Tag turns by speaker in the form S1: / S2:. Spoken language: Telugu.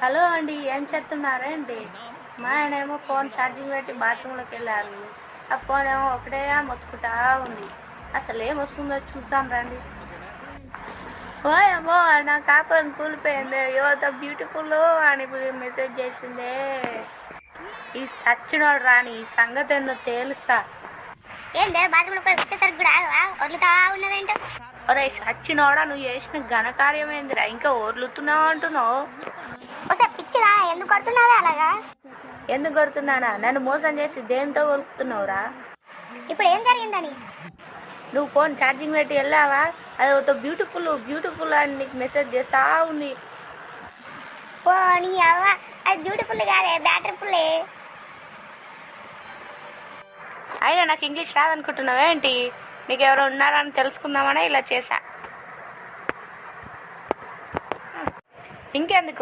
S1: హలో అండి, ఏం చేస్తున్నారేంటి? మా ఆయనేమో ఫోన్ ఛార్జింగ్ పెట్టి బాత్రూంలోకి వెళ్ళారు. ఆ ఫోన్ ఏమో ఒకటే మొత్తుకుంటా ఉంది. అసలు ఏం వస్తుందో చూద్దాం రండి. ఓయమ్మో, నా కాపురం కూలిపోయింది. యువత బ్యూటిఫుల్ అని మెసేజ్ చేసిందే. ఈ సచ్చినోడు రాని ఈ సంగతి ఏందో తేలుస్తా.
S2: ఏందే బాత్రూంలో పోయి వచ్చేసరికి కూడా వదులుతా ఉన్నదేంటో.
S1: ఒరే సచ్చినోడా, నువ్వు చేసిన ఘనకార్యం ఏందిరా? ఇంకా ఓర్లుతున్నావు అంటున్నావు.
S2: ఒకసారి పిచ్చిగా ఎందుకు కొడుతున్నావా అలాగా?
S1: ఎందుకు కొడుతున్నానా? నన్ను మోసం చేసి దేంతో కొలుపుతున్నావురా?
S2: ఇప్పుడు ఏం జరిగిందని?
S1: నువ్వు ఫోన్ ఛార్జింగ్ పెట్టి వెళ్ళావా? అది ఒక బ్యూటిఫుల్ బ్యూటిఫుల్ అని నీకు మెసేజ్ చేస్తా ఉంది.
S2: ఓ నీ అవ్వ, అది బ్యూటిఫుల్ కాదే, బ్యాటరీఫుల్లే.
S1: అయినా నాకు ఇంగ్లీష్ రాదనుకుంటున్నావేంటి? నీకు ఎవరు ఉన్నారని తెలుసుకుందామనే ఇలా చేశా. ఇంకెందుకు